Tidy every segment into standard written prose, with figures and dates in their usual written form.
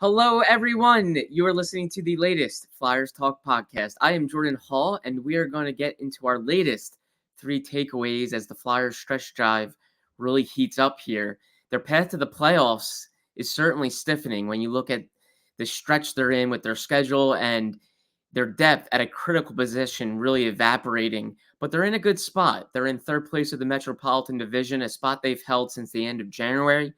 Hello, everyone. You are listening to the latest Flyers Talk podcast. I am Jordan Hall, and we are going to get into our latest three takeaways as the Flyers stretch drive really heats up here. Their path to the playoffs is certainly stiffening when you look at the stretch they're in with their schedule and their depth at a critical position really evaporating. But they're in a good spot. They're in third place of the Metropolitan Division, a spot they've held since the end of January.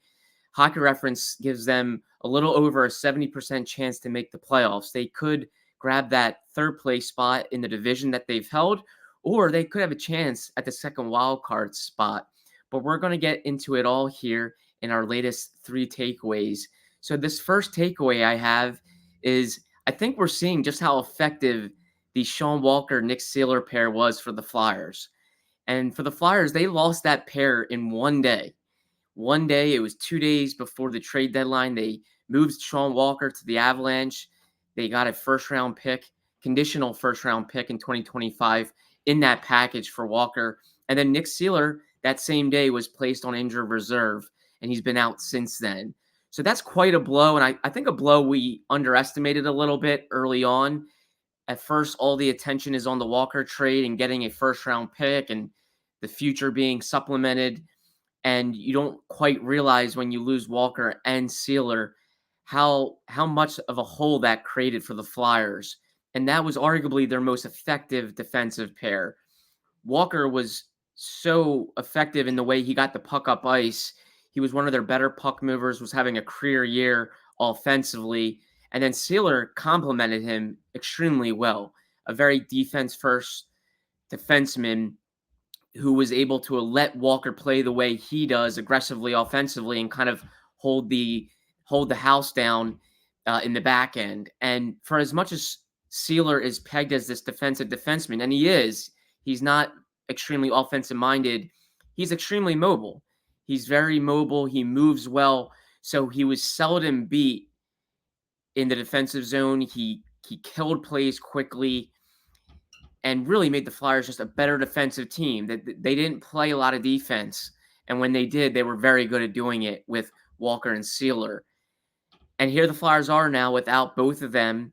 Hockey Reference gives them a little over a 70% chance to make the playoffs. They could grab that third place spot in the division that they've held, or they could have a chance at the second wild card spot. But we're going to get into it all here in our latest three takeaways. So this first takeaway I have is I think we're seeing just how effective the Sean Walker-Nick Seeler pair was for the Flyers. And for the Flyers, they lost that pair in one day. One day, it was 2 days before the trade deadline. They moved Sean Walker to the Avalanche. They got a first-round pick, conditional first-round pick in 2025 in that package for Walker. And then Nick Seeler, that same day, was placed on injured reserve, and he's been out since then. So that's quite a blow, and I think a blow we underestimated a little bit early on. At first, all the attention is on the Walker trade and getting a first-round pick and the future being supplemented. And you don't quite realize when you lose Walker and Seeler how much of a hole that created for the Flyers. And that was arguably their most effective defensive pair. Walker was so effective in the way he got the puck up ice. He was one of their better puck movers, was having a career year offensively. And then Seeler complemented him extremely well. A very defense-first defenseman who was able to let Walker play the way he does, aggressively, offensively, and kind of hold the house down in the back end. And for as much as Seeler is pegged as this defensive defenseman, and he's not extremely offensive minded. He's extremely mobile. He's very mobile. He moves well. So he was seldom beat in the defensive zone. He killed plays quickly and really made the Flyers just a better defensive team. That they didn't play a lot of defense, and when they did, they were very good at doing it with Walker and Seeler. And here the Flyers are now without both of them.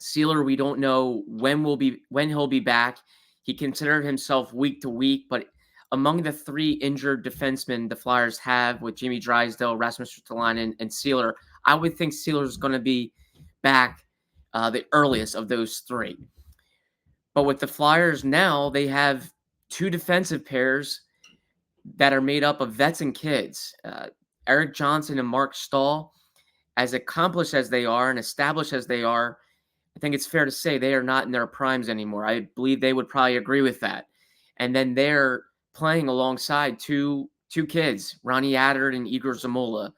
Seeler, we don't know when he'll be back. He considered himself week to week, but among the three injured defensemen the Flyers have with Jamie Drysdale, Rasmus Ristolainen, and Seeler, I would think Seeler's going to be back the earliest of those three. But with the Flyers now, they have two defensive pairs that are made up of vets and kids. Eric Johnson and Mark Stahl, as accomplished as they are and established as they are, I think it's fair to say they are not in their primes anymore. I believe they would probably agree with that. And then they're playing alongside two kids, Ronnie Attard and Igor Zamula,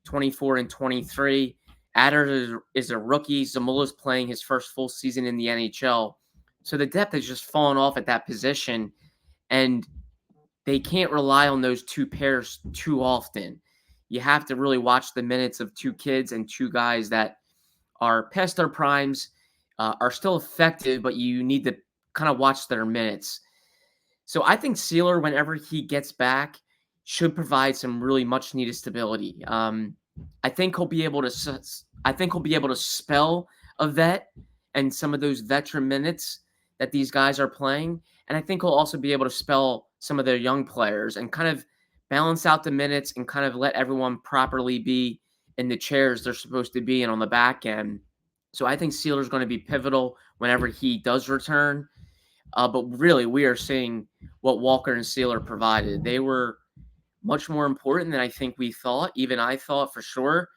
24 and 23. Attard is a rookie. Zamula's playing his first full season in the NHL. So the depth has just fallen off at that position, and they can't rely on those two pairs too often. You have to really watch the minutes of two kids and two guys that are past their primes, are still effective, but you need to kind of watch their minutes. So I think Seeler, whenever he gets back, should provide some really much needed stability. I think he'll be able to spell a vet and some of those veteran minutes that these guys are playing. And I think he'll also be able to spell some of their young players and kind of balance out the minutes and kind of let everyone properly be in the chairs they're supposed to be in on the back end. So I think Seeler's going to be pivotal whenever he does return. But really, we are seeing what Walker and Seeler provided. They were much more important than I think we thought. Even I thought for sure.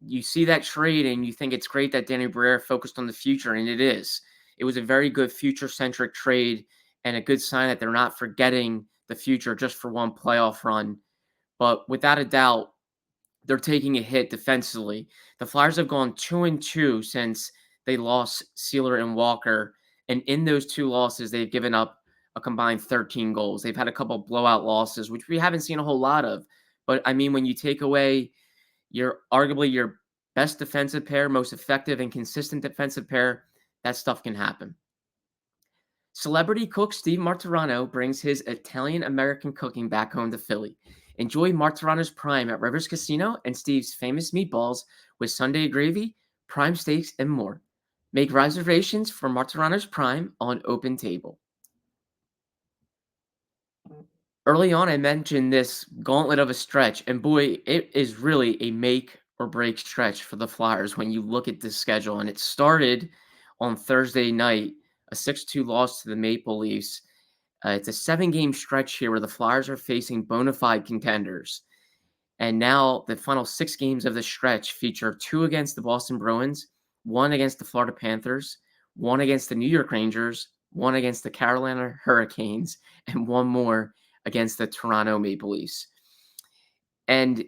You see that trade and you think it's great that Danny Briere focused on the future, and it is. It was a very good future-centric trade and a good sign that they're not forgetting the future just for one playoff run. But without a doubt, they're taking a hit defensively. The Flyers have gone 2-2 since they lost Seeler and Walker, and in those two losses, they've given up a combined 13 goals. They've had a couple of blowout losses, which we haven't seen a whole lot of. But, I mean, when you take away arguably your best defensive pair, most effective and consistent defensive pair, that stuff can happen. Celebrity cook Steve Martirano brings his Italian-American cooking back home to Philly. Enjoy Martirana's Prime at Rivers Casino and Steve's Famous Meatballs with Sunday gravy, prime steaks, and more. Make reservations for Martirana's Prime on Open Table. Early on, I mentioned this gauntlet of a stretch, and boy, it is really a make or break stretch for the Flyers when you look at this schedule. And it started on Thursday night, a 6-2 loss to the Maple Leafs. It's a 7-game stretch here where the Flyers are facing bona fide contenders. And now the final 6 games of the stretch feature 2 against the Boston Bruins, 1 against the Florida Panthers, 1 against the New York Rangers, 1 against the Carolina Hurricanes, and 1 more against the Toronto Maple Leafs. And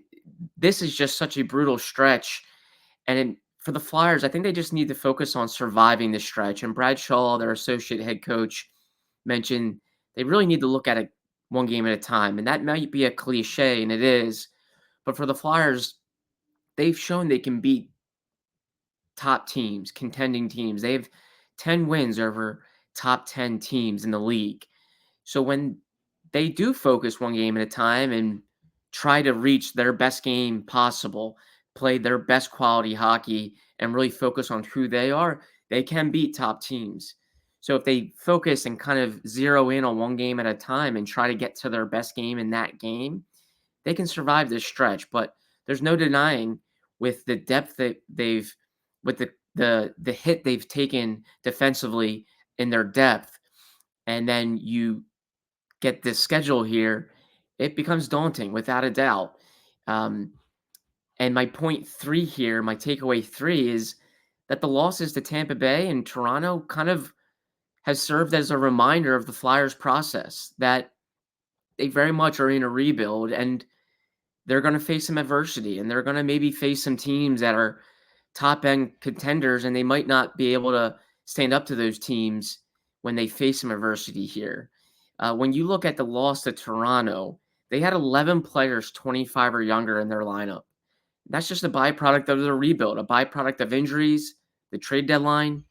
this is just such a brutal stretch. And for the Flyers, I think they just need to focus on surviving this stretch. And Brad Shaw, their associate head coach, mentioned they really need to look at it one game at a time. And that might be a cliche, and it is. But for the Flyers, they've shown they can beat top teams, contending teams. They have 10 wins over top 10 teams in the league. So when they do focus one game at a time and try to reach their best game possible, play their best quality hockey, and really focus on who they are, they can beat top teams. So if they focus and kind of zero in on one game at a time and try to get to their best game in that game, they can survive this stretch. But there's no denying with the depth that they've with the hit they've taken defensively in their depth, and then you get this schedule here, it becomes daunting without a doubt. Um, and my point 3 here, my takeaway 3 is that the losses to Tampa Bay and Toronto kind of has served as a reminder of the Flyers process that they very much are in a rebuild, and they're going to face some adversity, and they're going to maybe face some teams that are top end contenders, and they might not be able to stand up to those teams when they face some adversity here. When you look at the loss to Toronto, they had 11 players 25 or younger in their lineup. That's just a byproduct of the rebuild, a byproduct of injuries, the trade deadline,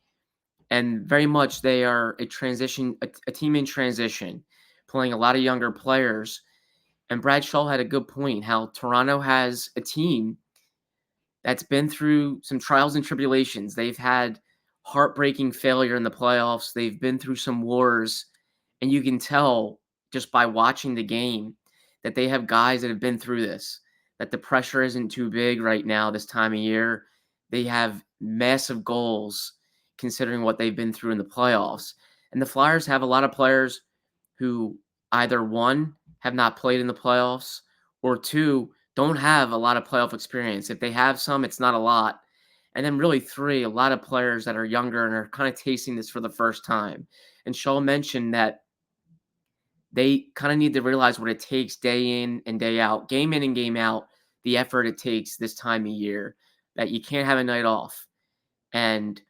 and very much they are a team in transition, playing a lot of younger players. And Brad Shaw had a good point how Toronto has a team that's been through some trials and tribulations. They've had heartbreaking failure in the playoffs. They've been through some wars, and you can tell just by watching the game that they have guys that have been through this, that the pressure isn't too big right now this time of year. They have massive goals considering what they've been through in the playoffs. And the Flyers have a lot of players who either one, have not played in the playoffs, or two, don't have a lot of playoff experience. If they have some, it's not a lot. And then really three, a lot of players that are younger and are kind of tasting this for the first time. And Shaw mentioned that they kind of need to realize what it takes day in and day out, game in and game out, the effort it takes this time of year, that you can't have a night off. And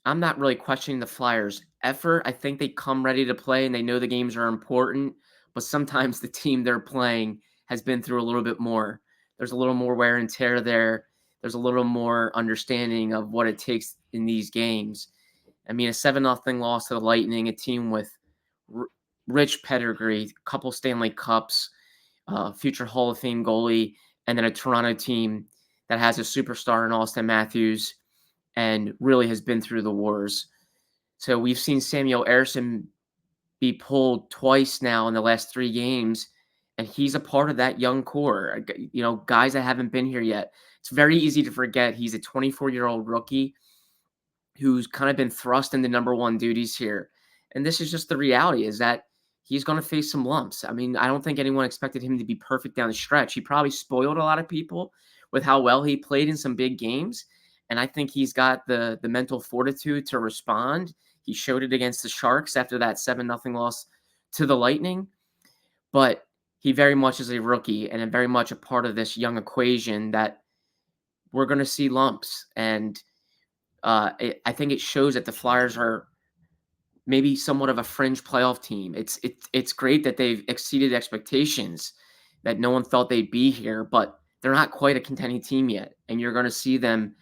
I'm not really questioning the Flyers' effort. I think they come ready to play and they know the games are important, but sometimes the team they're playing has been through a little bit more. There's a little more wear and tear there. There's a little more understanding of what it takes in these games. I mean, a 7-0 loss to the Lightning, a team with rich pedigree, couple Stanley Cups, future Hall of Fame goalie, and then a Toronto team that has a superstar in Austin Matthews and really has been through the wars. So we've seen Samuel Ersson be pulled twice now in the last 3 games, and he's a part of that young core, guys that haven't been here yet. It's very easy to forget he's a 24-year-old rookie who's kind of been thrust into number one duties here. And this is just the reality, is that he's going to face some lumps. I mean, I don't think anyone expected him to be perfect down the stretch. He probably spoiled a lot of people with how well he played in some big games. And I think he's got the mental fortitude to respond. He showed it against the Sharks after that 7-0 loss to the Lightning. But he very much is a rookie and very much a part of this young equation that we're going to see lumps. And I think it shows that the Flyers are maybe somewhat of a fringe playoff team. It's great that they've exceeded expectations, that no one thought they'd be here, but they're not quite a contending team yet. And you're going to see them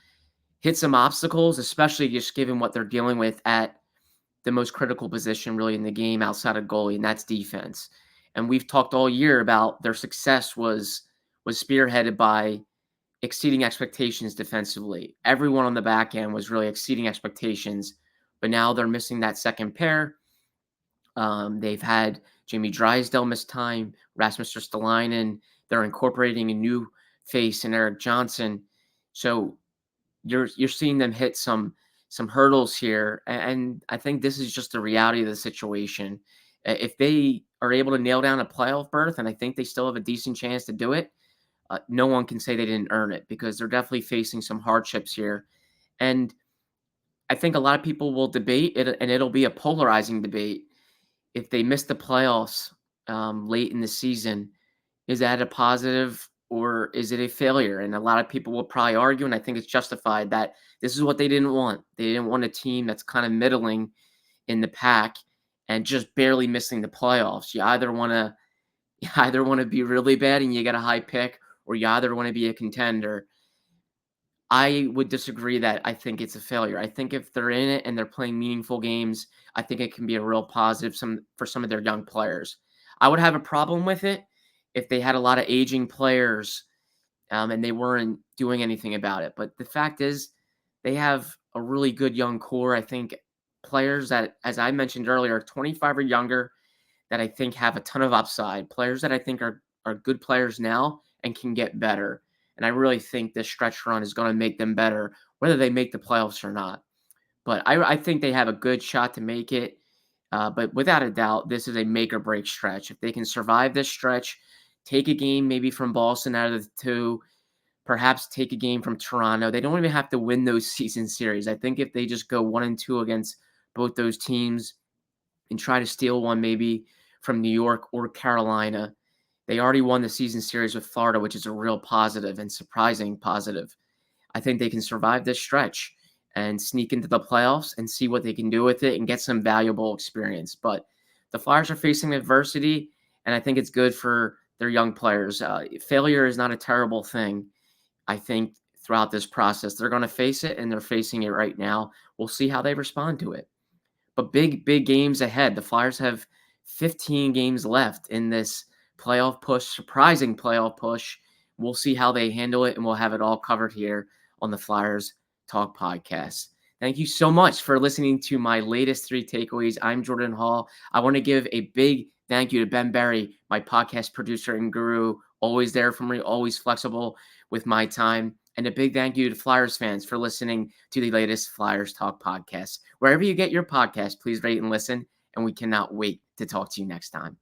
hit some obstacles, especially just given what they're dealing with at the most critical position really in the game outside of goalie, and that's defense. And we've talked all year about their success was spearheaded by exceeding expectations defensively. Everyone on the back end was really exceeding expectations, but now they're missing that second pair. They've had Jamie Drysdale miss time, Rasmus Ristolainen. They're incorporating a new face in Eric Johnson. So you're seeing them hit some hurdles here, and I think this is just the reality of the situation. If they are able to nail down a playoff berth, and I think they still have a decent chance to do it, no one can say they didn't earn it because they're definitely facing some hardships here. And I think a lot of people will debate it, and it'll be a polarizing debate. If they miss the playoffs late in the season, is that a positive or is it a failure? And a lot of people will probably argue, and I think it's justified, that this is what they didn't want. They didn't want a team that's kind of middling in the pack and just barely missing the playoffs. You either want to be really bad and you get a high pick, or you either want to be a contender. I would disagree that I think it's a failure. I think if they're in it and they're playing meaningful games, I think it can be a real positive for some of their young players. I would have a problem with it if they had a lot of aging players and they weren't doing anything about it. But the fact is, they have a really good young core. I think players that, as I mentioned earlier, 25 or younger, that I think have a ton of upside. Players that I think are good players now and can get better. And I really think this stretch run is going to make them better, whether they make the playoffs or not. But I think they have a good shot to make it. But without a doubt, this is a make or break stretch. If they can survive this stretch, take a game maybe from Boston out of the two, perhaps take a game from Toronto. They don't even have to win those season series. I think if they just go 1-2 against both those teams and try to steal one maybe from New York or Carolina, they already won the season series with Florida, which is a real positive and surprising positive. I think they can survive this stretch and sneak into the playoffs and see what they can do with it and get some valuable experience. But the Flyers are facing adversity, and I think it's good for their young players. Failure is not a terrible thing. I think throughout this process, they're going to face it, and they're facing it right now. We'll see how they respond to it. But big games ahead. The Flyers have 15 games left in this playoff push, surprising playoff push. We'll see how they handle it, and we'll have it all covered here on the Flyers Talk podcast. Thank you so much for listening to my latest 3 takeaways. I'm Jordan Hall. I want to give a big thank you to Ben Berry, my podcast producer and guru, always there for me, always flexible with my time. And a big thank you to Flyers fans for listening to the latest Flyers Talk podcast. Wherever you get your podcast, please rate and listen, and we cannot wait to talk to you next time.